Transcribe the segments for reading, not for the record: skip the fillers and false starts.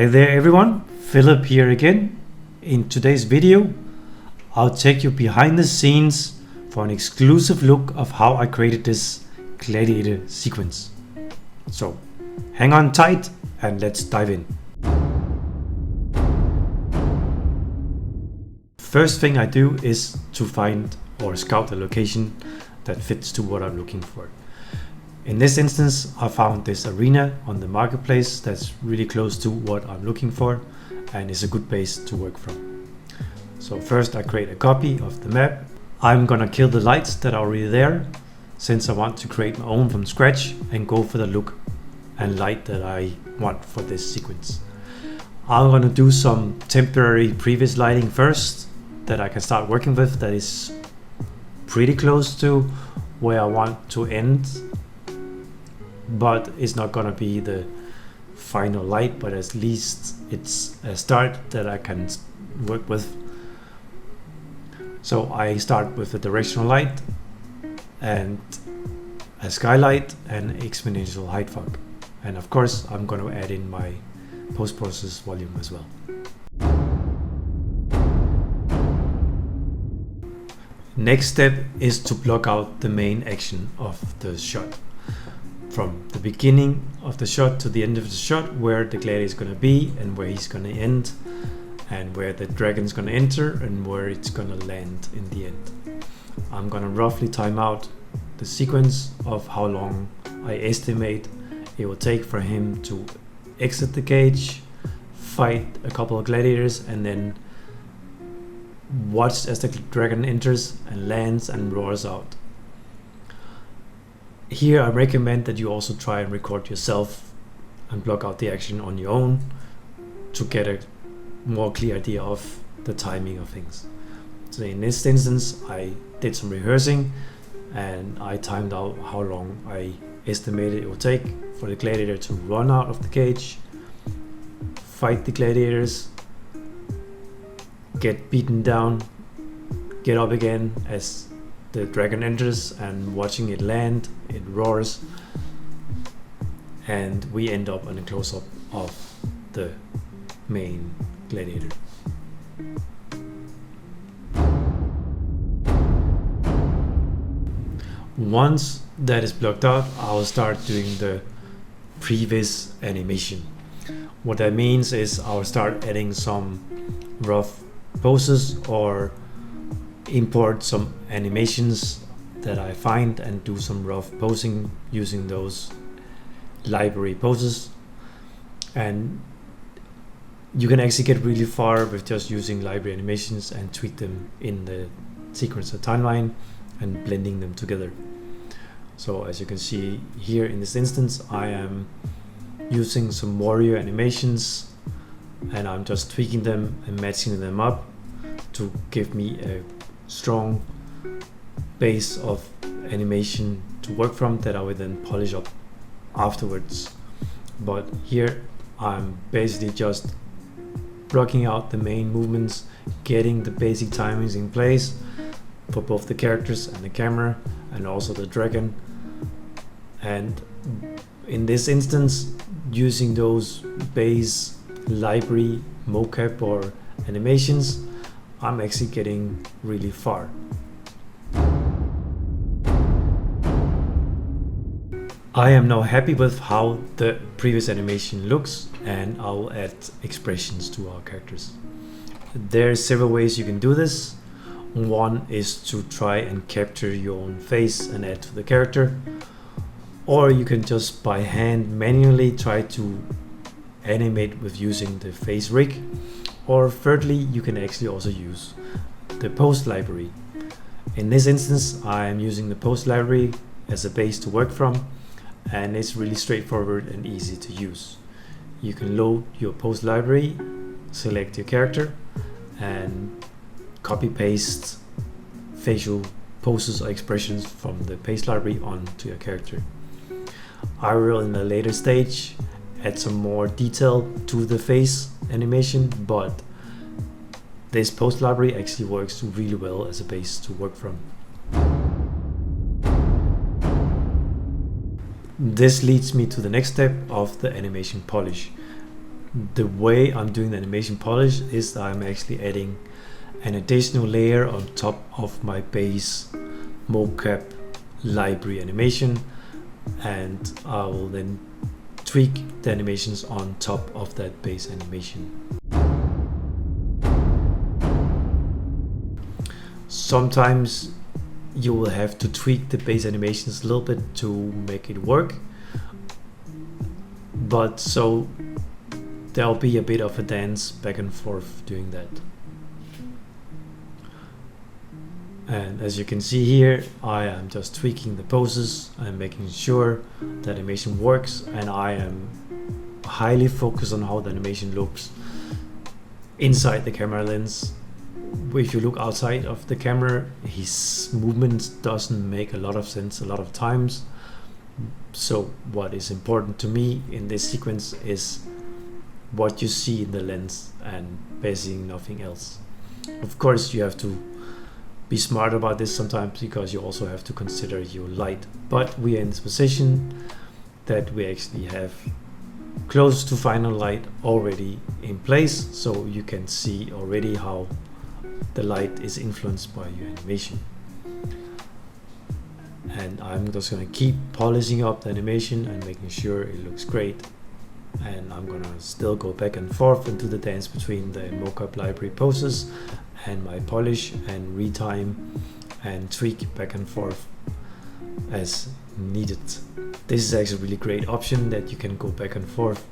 Hey there everyone, Philip here again. In today's video, I'll take you behind the scenes for an exclusive look of how I created this Gladiator sequence. So hang on tight and let's dive in. First thing I do is to find or scout a location that fits to what I'm looking for. In this instance, I found this arena on the marketplace that's really close to what I'm looking for and is a good base to work from. So first I create a copy of the map. I'm gonna kill the lights that are already there since I want to create my own from scratch and go for the look and light that I want for this sequence. I'm gonna do some temporary previous lighting first that I can start working with that is pretty close to where I want to end, but it's not gonna be the final light, but at least it's a start that I can work with. So I start with a directional light and a skylight and exponential height fog, and of course I'm gonna add in my post-process volume as well. Next step is to block out the main action of the shot. From the beginning of the shot to the end of the shot, where the gladiator is going to be and where he's going to end, and where the dragon's going to enter and where it's going to land in the end. I'm going to roughly time out the sequence of how long I estimate it will take for him to exit the cage, fight a couple of gladiators, and then watch as the dragon enters and lands and roars out. Here I recommend that you also try and record yourself and block out the action on your own to get a more clear idea of the timing of things. So in this instance I did some rehearsing and I timed out how long I estimated it would take for the gladiator to run out of the cage, fight the gladiators, get beaten down, get up again as the dragon enters, and watching it land, it roars, and we end up on a close-up of the main gladiator. Once that is blocked out, I'll start doing the Previz Animation. What that means is I'll start adding some rough poses or import some animations that I find and do some rough posing using those library poses. And you can actually get really far with just using library animations and tweak them in the sequencer timeline and blending them together. So as you can see here in this instance, I am using some warrior animations and I'm just tweaking them and matching them up to give me a strong base of animation to work from that I will then polish up afterwards. But here I'm basically just blocking out the main movements, getting the basic timings in place for both the characters and the camera and also the dragon. And in this instance, using those base library mocap or animations, I'm actually getting really far. I am now happy with how the previous animation looks, and I'll add expressions to our characters. There are several ways you can do this. One is to try and capture your own face and add to the character, or you can just by hand manually try to animate with using the face rig. Or thirdly, you can actually also use the post library. In this instance, I am using the post library as a base to work from, and it's really straightforward and easy to use. You can load your post library, select your character, and copy paste facial poses or expressions from the paste library onto your character. I will in a later stage add some more detail to the face animation, but this post library actually works really well as a base to work from. This leads me to the next step of the animation polish. The way I'm doing the animation polish is that I'm actually adding an additional layer on top of my base mocap library animation, and I will then tweak the animations on top of that base animation. Sometimes you will have to tweak the base animations a little bit to make it work, but so there'll be a bit of a dance back and forth doing that. And as you can see here, I am just tweaking the poses. I'm making sure the animation works, and I am highly focused on how the animation looks inside the camera lens. If you look outside of the camera, his movement doesn't make a lot of sense a lot of times. So what is important to me in this sequence is what you see in the lens and basically nothing else. Of course, you have to be smart about this sometimes, because you also have to consider your light, but we are in this position that we actually have close to final light already in place, so you can see already how the light is influenced by your animation. And I'm just going to keep polishing up the animation and making sure it looks great, and I'm gonna still go back and forth and do the dance between the mocap library poses and my polish, and retime and tweak back and forth as needed. This is actually a really great option that you can go back and forth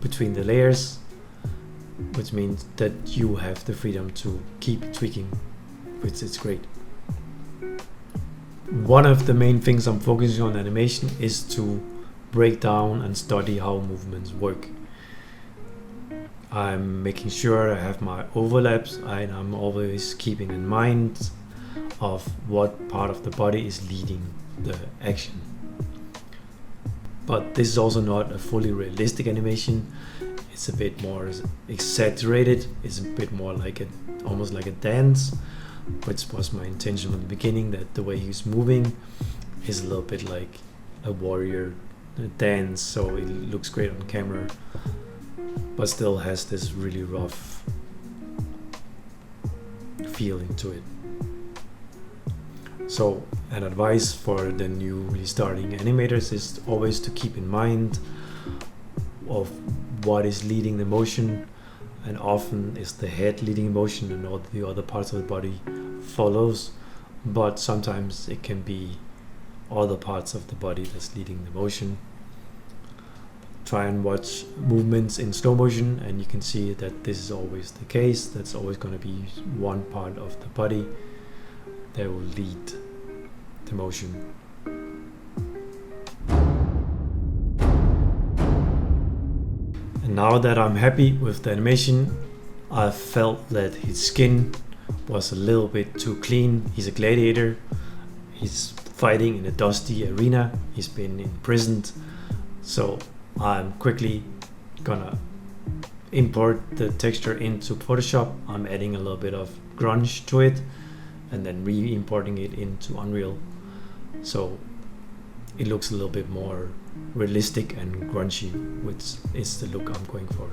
between the layers, which means that you have the freedom to keep tweaking, which is great. One of the main things I'm focusing on animation is to break down and study how movements work. I'm making sure I have my overlaps, and I'm always keeping in mind of what part of the body is leading the action. But this is also not a fully realistic animation. It's a bit more exaggerated. It's a bit more like almost like a dance, which was my intention from the beginning, that the way he's moving is a little bit like a warrior dance, so it looks great on camera, but still has this really rough feeling to it. So an advice for the newly starting animators is always to keep in mind of what is leading the motion, and often is the head leading motion and all the other parts of the body follows, but sometimes it can be other parts of the body that's leading the motion. Try and watch movements in slow motion, and you can see that this is always the case. That's always going to be one part of the body that will lead the motion. And now that I'm happy with the animation, I felt that his skin was a little bit too clean. He's a gladiator. He's fighting in a dusty arena. He's been imprisoned. So I'm quickly gonna import the texture into Photoshop. I'm adding a little bit of grunge to it and then re-importing it into Unreal, so it looks a little bit more realistic and grungy, which is the look I'm going for.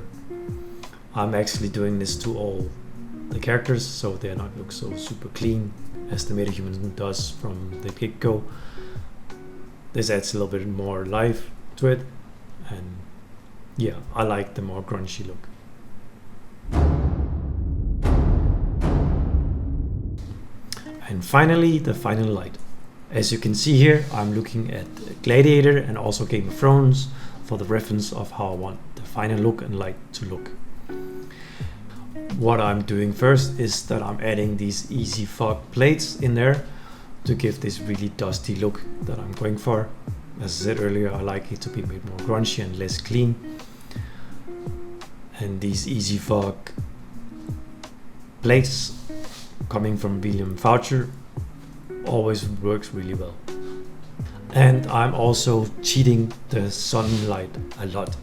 I'm actually doing this to all the characters, so they're not look so super clean as the metahuman does from the get-go. This adds a little bit more life to it, and yeah, I like the more grungy look. And finally, the final light. As you can see here, I'm looking at Gladiator and also Game of Thrones for the reference of how I want the final look and light to look. What I'm doing first is that I'm adding these easy fog plates in there to give this really dusty look that I'm going for. As I said earlier, I like it to be a bit more grungy and less clean. And these easy fog plates coming from William Foucher always works really well. And I'm also cheating the sunlight a lot.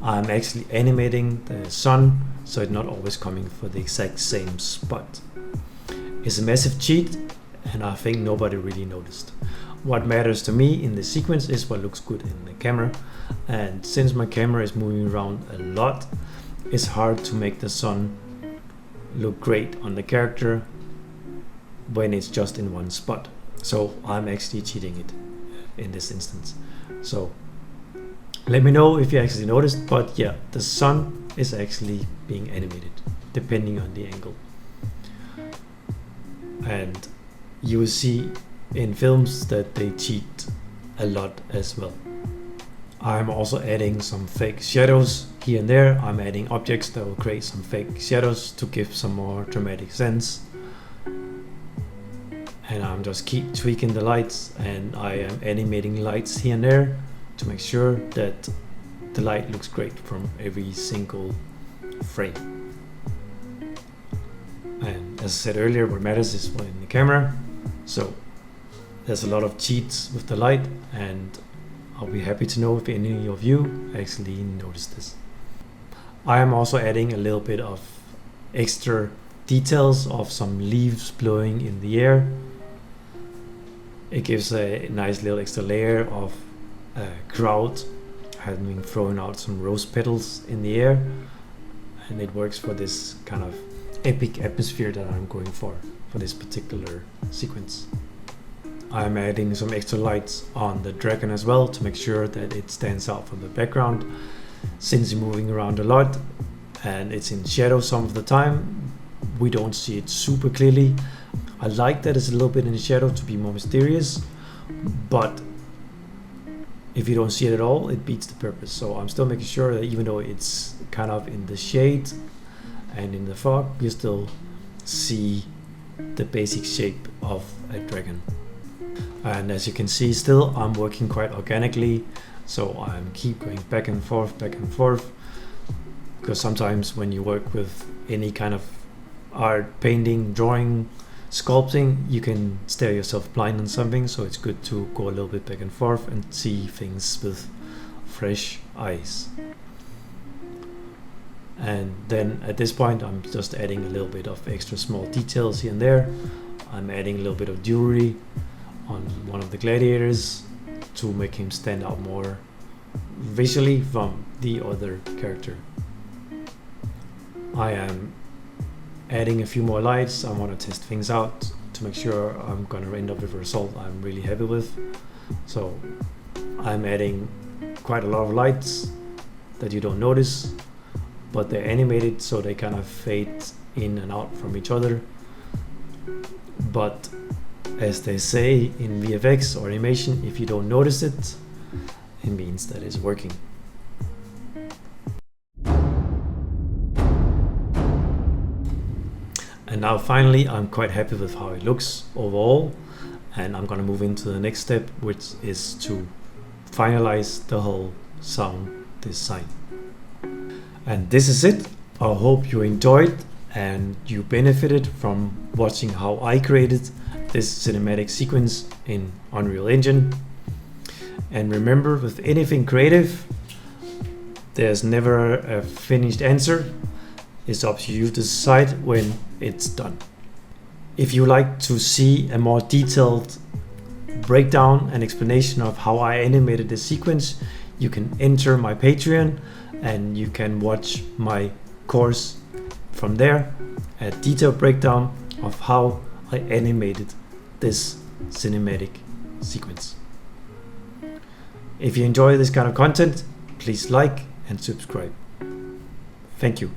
I'm actually animating the sun so it's not always coming for the exact same spot. It's a massive cheat, and I think nobody really noticed. What matters to me in the sequence is what looks good in the camera, and since my camera is moving around a lot, it's hard to make the sun look great on the character when it's just in one spot. So I'm actually cheating it in this instance. So let me know if you actually noticed, but yeah, the sun is actually being animated depending on the angle. And you will see in films that they cheat a lot as well. I'm also adding some fake shadows here and there. I'm adding objects that will create some fake shadows to give some more dramatic sense. And I'm just keep tweaking the lights, and I am animating lights here and there to make sure that the light looks great from every single frame. And as I said earlier, what matters is what in the camera. So there's a lot of cheats with the light, and I'll be happy to know if any of you actually noticed this. I am also adding a little bit of extra details of some leaves blowing in the air. It gives a nice little extra layer of a crowd having thrown out some rose petals in the air, and it works for this kind of epic atmosphere that I'm going for this particular sequence. I'm adding some extra lights on the dragon as well to make sure that it stands out from the background, since it's moving around a lot and it's in shadow some of the time. We don't see it super clearly. I like that it's a little bit in the shadow to be more mysterious, but if you don't see it at all, it beats the purpose. So I'm still making sure that even though it's kind of in the shade and in the fog, you still see the basic shape of a dragon. And as you can see, still I'm working quite organically, so I'm keep going back and forth, because sometimes when you work with any kind of art, painting, drawing, sculpting, you can stare yourself blind on something, so it's good to go a little bit back and forth and see things with fresh eyes. And then at this point I'm just adding a little bit of extra small details here and there. I'm adding a little bit of jewelry on one of the gladiators to make him stand out more visually from the other character. I am adding a few more lights. I want to test things out to make sure I'm going to end up with a result I'm really happy with. So I'm adding quite a lot of lights that you don't notice, but they're animated so they kind of fade in and out from each other. But as they say in VFX or animation, if you don't notice it, it means that it's working. And now finally, I'm quite happy with how it looks overall, and I'm gonna move into the next step, which is to finalize the whole sound design. And this is it. I hope you enjoyed and you benefited from watching how I created this cinematic sequence in Unreal Engine. And remember, with anything creative, there's never a finished answer. It's up to you to decide when it's done. If you like to see a more detailed breakdown and explanation of how I animated this sequence, you can enter my Patreon and you can watch my course from there, a detailed breakdown of how I animated this cinematic sequence. If you enjoy this kind of content, please like and subscribe. Thank you.